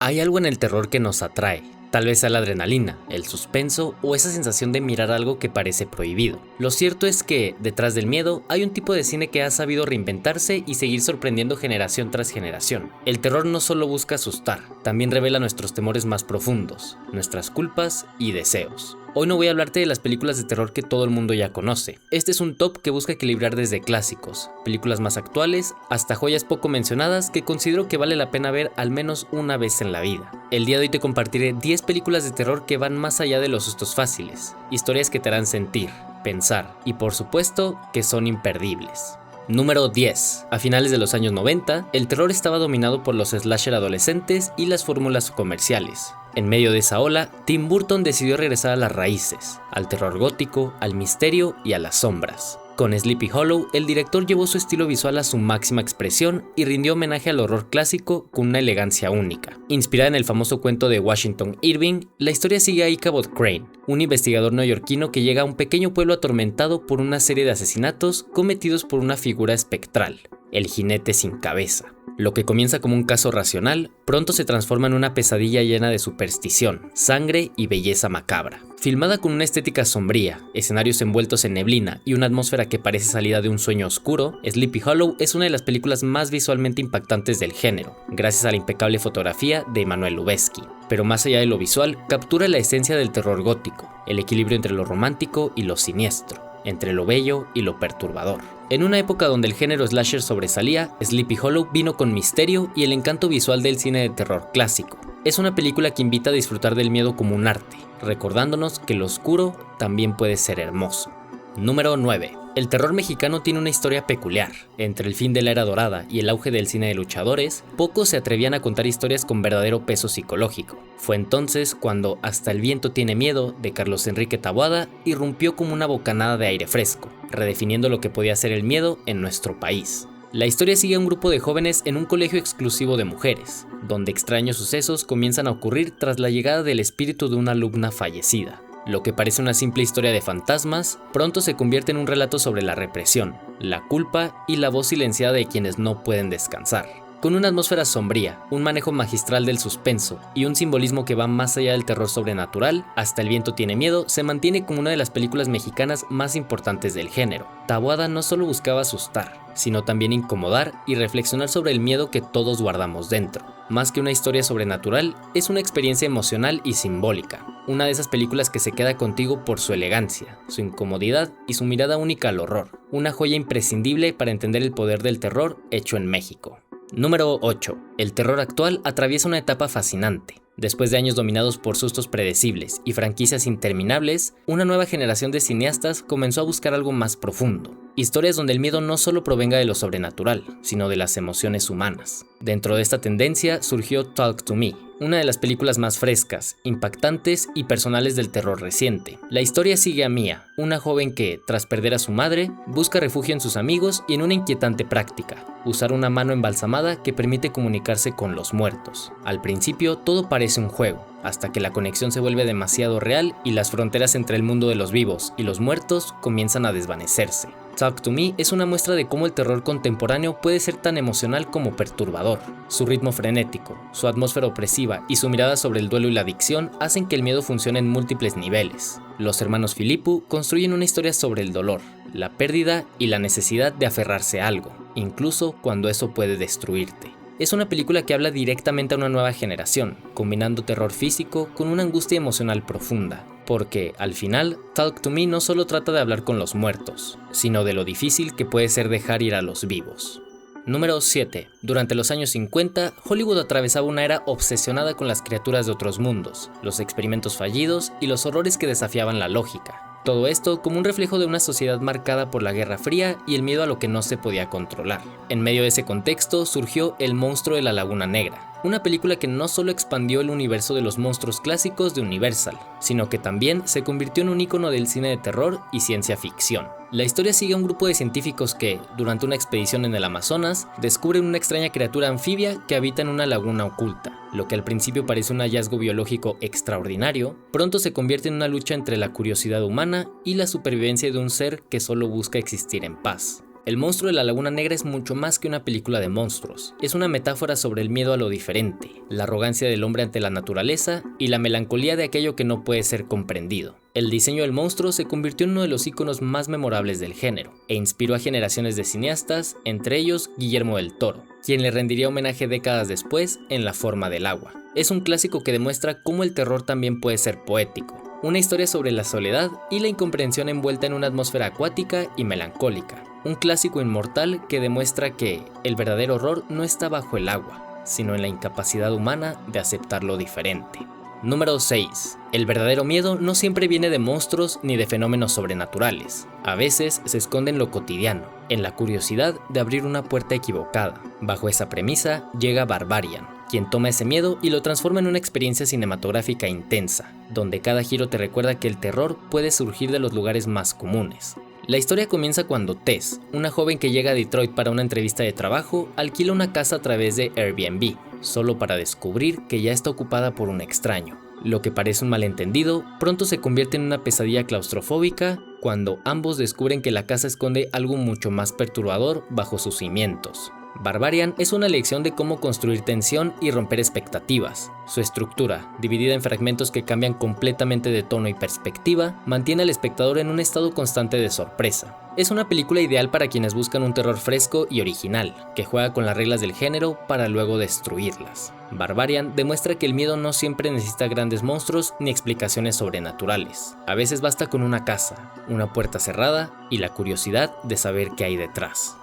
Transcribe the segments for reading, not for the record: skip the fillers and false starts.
Hay algo en el terror que nos atrae, tal vez sea la adrenalina, el suspenso o esa sensación de mirar algo que parece prohibido. Lo cierto es que, detrás del miedo, hay un tipo de cine que ha sabido reinventarse y seguir sorprendiendo generación tras generación. El terror no solo busca asustar, también revela nuestros temores más profundos, nuestras culpas y deseos. Hoy no voy a hablarte de las películas de terror que todo el mundo ya conoce. Este es un top que busca equilibrar desde clásicos, películas más actuales, hasta joyas poco mencionadas que considero que vale la pena ver al menos una vez en la vida. El día de hoy te compartiré 10 películas de terror que van más allá de los sustos fáciles, historias que te harán sentir, pensar y por supuesto que son imperdibles. Número 10. A finales de los años 90, el terror estaba dominado por los slasher adolescentes y las fórmulas comerciales. En medio de esa ola, Tim Burton decidió regresar a las raíces, al terror gótico, al misterio y a las sombras. Con Sleepy Hollow, el director llevó su estilo visual a su máxima expresión y rindió homenaje al horror clásico con una elegancia única. Inspirada en el famoso cuento de Washington Irving, la historia sigue a Ichabod Crane, un investigador neoyorquino que llega a un pequeño pueblo atormentado por una serie de asesinatos cometidos por una figura espectral, el jinete sin cabeza. Lo que comienza como un caso racional, pronto se transforma en una pesadilla llena de superstición, sangre y belleza macabra. Filmada con una estética sombría, escenarios envueltos en neblina y una atmósfera que parece salida de un sueño oscuro, Sleepy Hollow es una de las películas más visualmente impactantes del género, gracias a la impecable fotografía de Emmanuel Lubezki. Pero más allá de lo visual, captura la esencia del terror gótico, el equilibrio entre lo romántico y lo siniestro, entre lo bello y lo perturbador. En una época donde el género slasher sobresalía, Sleepy Hollow vino con misterio y el encanto visual del cine de terror clásico. Es una película que invita a disfrutar del miedo como un arte, recordándonos que lo oscuro también puede ser hermoso. Número 9. El terror mexicano tiene una historia peculiar. Entre el fin de la era dorada y el auge del cine de luchadores, pocos se atrevían a contar historias con verdadero peso psicológico. Fue entonces cuando Hasta el viento tiene miedo, de Carlos Enrique Taboada, irrumpió como una bocanada de aire fresco, redefiniendo lo que podía ser el miedo en nuestro país. La historia sigue a un grupo de jóvenes en un colegio exclusivo de mujeres, donde extraños sucesos comienzan a ocurrir tras la llegada del espíritu de una alumna fallecida. Lo que parece una simple historia de fantasmas, pronto se convierte en un relato sobre la represión, la culpa y la voz silenciada de quienes no pueden descansar. Con una atmósfera sombría, un manejo magistral del suspenso y un simbolismo que va más allá del terror sobrenatural, Hasta el viento tiene miedo se mantiene como una de las películas mexicanas más importantes del género. Taboada no solo buscaba asustar, sino también incomodar y reflexionar sobre el miedo que todos guardamos dentro. Más que una historia sobrenatural, es una experiencia emocional y simbólica. Una de esas películas que se queda contigo por su elegancia, su incomodidad y su mirada única al horror. Una joya imprescindible para entender el poder del terror hecho en México. Número 8. El terror actual atraviesa una etapa fascinante. Después de años dominados por sustos predecibles y franquicias interminables, una nueva generación de cineastas comenzó a buscar algo más profundo. Historias donde el miedo no solo provenga de lo sobrenatural, sino de las emociones humanas. Dentro de esta tendencia surgió Talk to Me, una de las películas más frescas, impactantes y personales del terror reciente. La historia sigue a Mia, una joven que, tras perder a su madre, busca refugio en sus amigos y en una inquietante práctica: usar una mano embalsamada que permite comunicarse con los muertos. Al principio todo parece un juego, hasta que la conexión se vuelve demasiado real y las fronteras entre el mundo de los vivos y los muertos comienzan a desvanecerse. Talk to Me es una muestra de cómo el terror contemporáneo puede ser tan emocional como perturbador. Su ritmo frenético, su atmósfera opresiva y su mirada sobre el duelo y la adicción hacen que el miedo funcione en múltiples niveles. Los hermanos Philippou construyen una historia sobre el dolor, la pérdida y la necesidad de aferrarse a algo, incluso cuando eso puede destruirte. Es una película que habla directamente a una nueva generación, combinando terror físico con una angustia emocional profunda. Porque, al final, Talk to Me no solo trata de hablar con los muertos, sino de lo difícil que puede ser dejar ir a los vivos. Número 7. Durante los años 50, Hollywood atravesaba una era obsesionada con las criaturas de otros mundos, los experimentos fallidos y los horrores que desafiaban la lógica. Todo esto como un reflejo de una sociedad marcada por la Guerra Fría y el miedo a lo que no se podía controlar. En medio de ese contexto surgió El monstruo de la Laguna Negra, una película que no solo expandió el universo de los monstruos clásicos de Universal, sino que también se convirtió en un ícono del cine de terror y ciencia ficción. La historia sigue a un grupo de científicos que, durante una expedición en el Amazonas, descubren una extraña criatura anfibia que habita en una laguna oculta. Lo que al principio parece un hallazgo biológico extraordinario, pronto se convierte en una lucha entre la curiosidad humana y la supervivencia de un ser que solo busca existir en paz. El monstruo de la Laguna Negra es mucho más que una película de monstruos. Es una metáfora sobre el miedo a lo diferente, la arrogancia del hombre ante la naturaleza y la melancolía de aquello que no puede ser comprendido. El diseño del monstruo se convirtió en uno de los íconos más memorables del género e inspiró a generaciones de cineastas, entre ellos Guillermo del Toro, quien le rendiría homenaje décadas después en La forma del agua. Es un clásico que demuestra cómo el terror también puede ser poético, una historia sobre la soledad y la incomprensión envuelta en una atmósfera acuática y melancólica. Un clásico inmortal que demuestra que el verdadero horror no está bajo el agua, sino en la incapacidad humana de aceptar lo diferente. Número 6. El verdadero miedo no siempre viene de monstruos ni de fenómenos sobrenaturales. A veces se esconde en lo cotidiano, en la curiosidad de abrir una puerta equivocada. Bajo esa premisa llega Barbarian, quien toma ese miedo y lo transforma en una experiencia cinematográfica intensa, donde cada giro te recuerda que el terror puede surgir de los lugares más comunes. La historia comienza cuando Tess, una joven que llega a Detroit para una entrevista de trabajo, alquila una casa a través de Airbnb, solo para descubrir que ya está ocupada por un extraño. Lo que parece un malentendido, pronto se convierte en una pesadilla claustrofóbica cuando ambos descubren que la casa esconde algo mucho más perturbador bajo sus cimientos. Barbarian es una lección de cómo construir tensión y romper expectativas. Su estructura, dividida en fragmentos que cambian completamente de tono y perspectiva, mantiene al espectador en un estado constante de sorpresa. Es una película ideal para quienes buscan un terror fresco y original, que juega con las reglas del género para luego destruirlas. Barbarian demuestra que el miedo no siempre necesita grandes monstruos ni explicaciones sobrenaturales. A veces basta con una casa, una puerta cerrada y la curiosidad de saber qué hay detrás.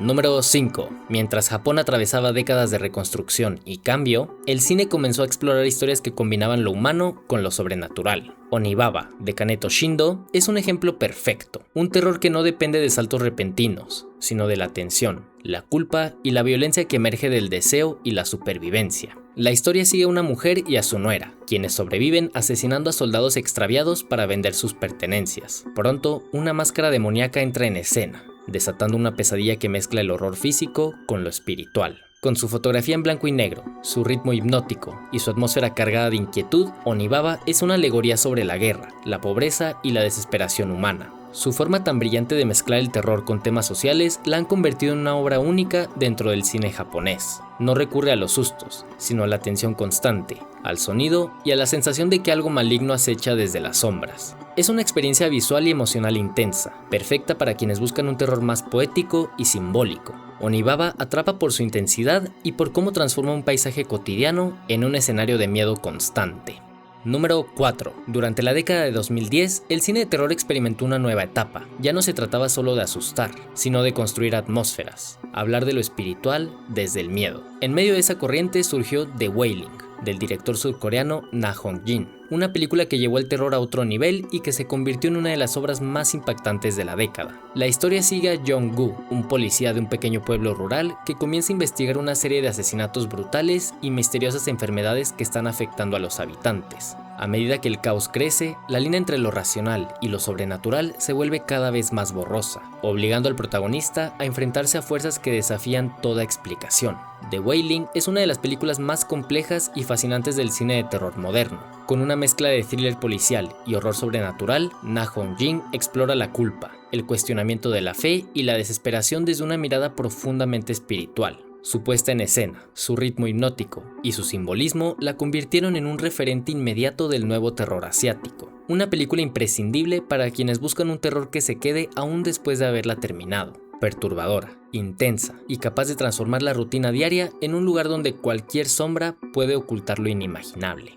Número 5. Mientras Japón atravesaba décadas de reconstrucción y cambio, el cine comenzó a explorar historias que combinaban lo humano con lo sobrenatural. Onibaba, de Kaneto Shindo, es un ejemplo perfecto. Un terror que no depende de saltos repentinos, sino de la tensión, la culpa y la violencia que emerge del deseo y la supervivencia. La historia sigue a una mujer y a su nuera, quienes sobreviven asesinando a soldados extraviados para vender sus pertenencias. Pronto, una máscara demoníaca entra en escena, desatando una pesadilla que mezcla el horror físico con lo espiritual. Con su fotografía en blanco y negro, su ritmo hipnótico y su atmósfera cargada de inquietud, Onibaba es una alegoría sobre la guerra, la pobreza y la desesperación humana. Su forma tan brillante de mezclar el terror con temas sociales la han convertido en una obra única dentro del cine japonés. No recurre a los sustos, sino a la tensión constante, al sonido y a la sensación de que algo maligno acecha desde las sombras. Es una experiencia visual y emocional intensa, perfecta para quienes buscan un terror más poético y simbólico. Onibaba atrapa por su intensidad y por cómo transforma un paisaje cotidiano en un escenario de miedo constante. Número 4. Durante la década de 2010, el cine de terror experimentó una nueva etapa. Ya no se trataba solo de asustar, sino de construir atmósferas, hablar de lo espiritual desde el miedo. En medio de esa corriente surgió The Wailing, del director surcoreano Na Hong-jin, una película que llevó el terror a otro nivel y que se convirtió en una de las obras más impactantes de la década. La historia sigue a Jong-gu, un policía de un pequeño pueblo rural que comienza a investigar una serie de asesinatos brutales y misteriosas enfermedades que están afectando a los habitantes. A medida que el caos crece, la línea entre lo racional y lo sobrenatural se vuelve cada vez más borrosa, obligando al protagonista a enfrentarse a fuerzas que desafían toda explicación. The Wailing es una de las películas más complejas y fascinantes del cine de terror moderno. Con una mezcla de thriller policial y horror sobrenatural, Na Hong-jin explora la culpa, el cuestionamiento de la fe y la desesperación desde una mirada profundamente espiritual. Su puesta en escena, su ritmo hipnótico y su simbolismo la convirtieron en un referente inmediato del nuevo terror asiático. Una película imprescindible para quienes buscan un terror que se quede aún después de haberla terminado. Perturbadora, intensa y capaz de transformar la rutina diaria en un lugar donde cualquier sombra puede ocultar lo inimaginable.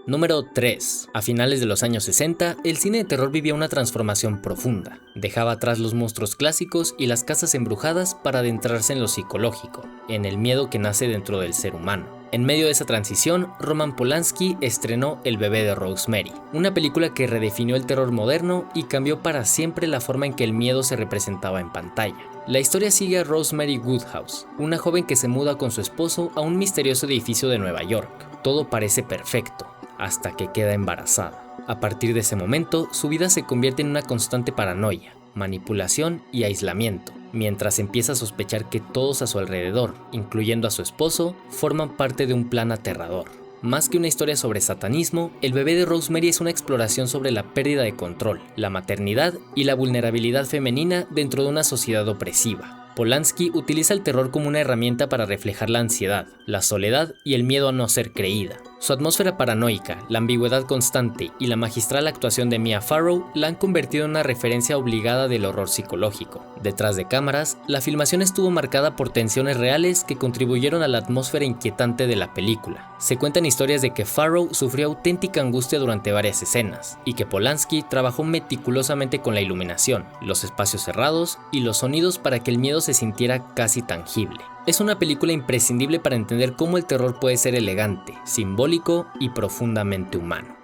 Número 3. A finales de los años 60, el cine de terror vivía una transformación profunda. Dejaba atrás los monstruos clásicos y las casas embrujadas para adentrarse en lo psicológico, en el miedo que nace dentro del ser humano. En medio de esa transición, Roman Polanski estrenó El bebé de Rosemary, una película que redefinió el terror moderno y cambió para siempre la forma en que el miedo se representaba en pantalla. La historia sigue a Rosemary Woodhouse, una joven que se muda con su esposo a un misterioso edificio de Nueva York. Todo parece perfecto, hasta que queda embarazada. A partir de ese momento, su vida se convierte en una constante paranoia, manipulación y aislamiento, mientras empieza a sospechar que todos a su alrededor, incluyendo a su esposo, forman parte de un plan aterrador. Más que una historia sobre satanismo, El bebé de Rosemary es una exploración sobre la pérdida de control, la maternidad y la vulnerabilidad femenina dentro de una sociedad opresiva. Polanski utiliza el terror como una herramienta para reflejar la ansiedad, la soledad y el miedo a no ser creída. Su atmósfera paranoica, la ambigüedad constante y la magistral actuación de Mia Farrow la han convertido en una referencia obligada del horror psicológico. Detrás de cámaras, la filmación estuvo marcada por tensiones reales que contribuyeron a la atmósfera inquietante de la película. Se cuentan historias de que Farrow sufrió auténtica angustia durante varias escenas, y que Polanski trabajó meticulosamente con la iluminación, los espacios cerrados y los sonidos para que el miedo se sintiera casi tangible. Es una película imprescindible para entender cómo el terror puede ser elegante, simbólico y profundamente humano.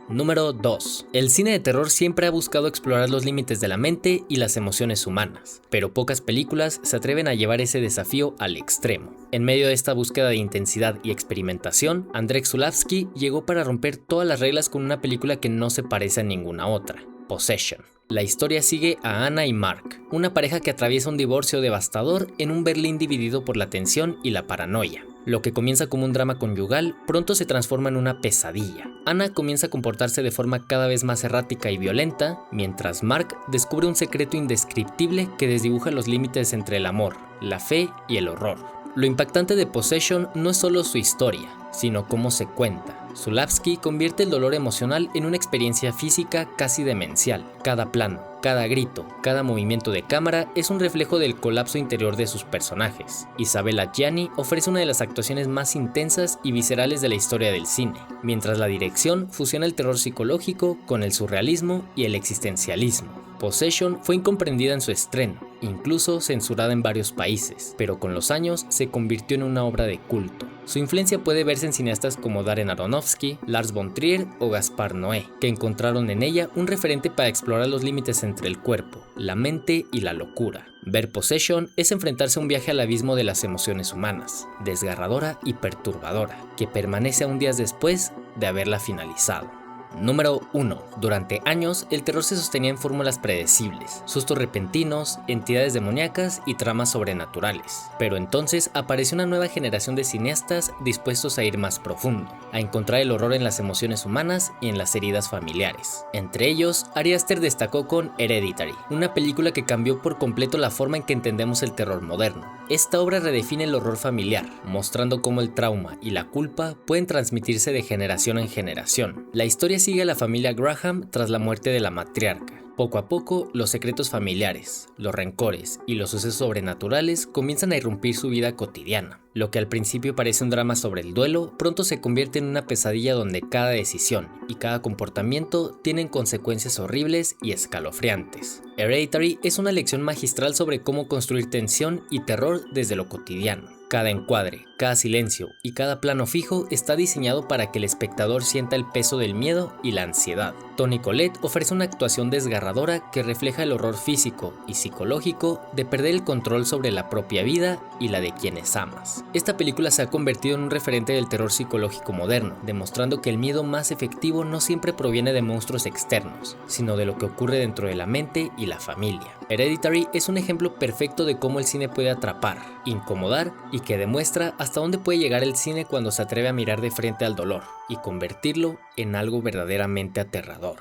Número 2. El cine de terror siempre ha buscado explorar los límites de la mente y las emociones humanas, pero pocas películas se atreven a llevar ese desafío al extremo. En medio de esta búsqueda de intensidad y experimentación, Andrzej Zulawski llegó para romper todas las reglas con una película que no se parece a ninguna otra, Possession. La historia sigue a Anna y Mark, una pareja que atraviesa un divorcio devastador en un Berlín dividido por la tensión y la paranoia. Lo que comienza como un drama conyugal pronto se transforma en una pesadilla. Anna comienza a comportarse de forma cada vez más errática y violenta, mientras Mark descubre un secreto indescriptible que desdibuja los límites entre el amor, la fe y el horror. Lo impactante de Possession no es solo su historia, sino cómo se cuenta. Zulawski convierte el dolor emocional en una experiencia física casi demencial. Cada plano, cada grito, cada movimiento de cámara es un reflejo del colapso interior de sus personajes. Isabella Gianni ofrece una de las actuaciones más intensas y viscerales de la historia del cine, mientras la dirección fusiona el terror psicológico con el surrealismo y el existencialismo. Possession fue incomprendida en su estreno, incluso censurada en varios países, pero con los años se convirtió en una obra de culto. Su influencia puede verse en cineastas como Darren Aronofsky, Lars von Trier o Gaspar Noé, que encontraron en ella un referente para explorar los límites entre el cuerpo, la mente y la locura. Ver Possession es enfrentarse a un viaje al abismo de las emociones humanas, desgarradora y perturbadora, que permanece aún días después de haberla finalizado. Número 1. Durante años, el terror se sostenía en fórmulas predecibles, sustos repentinos, entidades demoníacas y tramas sobrenaturales. Pero entonces apareció una nueva generación de cineastas dispuestos a ir más profundo, a encontrar el horror en las emociones humanas y en las heridas familiares. Entre ellos, Ari Aster destacó con Hereditary, una película que cambió por completo la forma en que entendemos el terror moderno. Esta obra redefine el horror familiar, mostrando cómo el trauma y la culpa pueden transmitirse de generación en generación. La historia sigue a la familia Graham tras la muerte de la matriarca. Poco a poco, los secretos familiares, los rencores y los sucesos sobrenaturales comienzan a irrumpir su vida cotidiana. Lo que al principio parece un drama sobre el duelo, pronto se convierte en una pesadilla donde cada decisión y cada comportamiento tienen consecuencias horribles y escalofriantes. Hereditary es una lección magistral sobre cómo construir tensión y terror desde lo cotidiano. Cada encuadre, cada silencio y cada plano fijo está diseñado para que el espectador sienta el peso del miedo y la ansiedad. Toni Collette ofrece una actuación desgarradora que refleja el horror físico y psicológico de perder el control sobre la propia vida y la de quienes amas. Esta película se ha convertido en un referente del terror psicológico moderno, demostrando que el miedo más efectivo no siempre proviene de monstruos externos, sino de lo que ocurre dentro de la mente y la familia. Hereditary es un ejemplo perfecto de cómo el cine puede atrapar, incomodar y que demuestra hasta dónde puede llegar el cine cuando se atreve a mirar de frente al dolor y convertirlo en algo verdaderamente aterrador.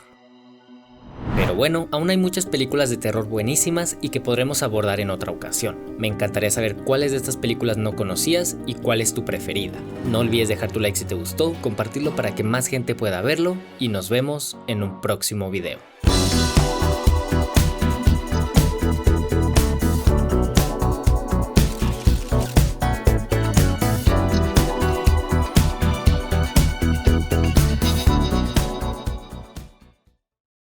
Pero bueno, aún hay muchas películas de terror buenísimas y que podremos abordar en otra ocasión. Me encantaría saber cuáles de estas películas no conocías y cuál es tu preferida. No olvides dejar tu like si te gustó, compartirlo para que más gente pueda verlo y nos vemos en un próximo video.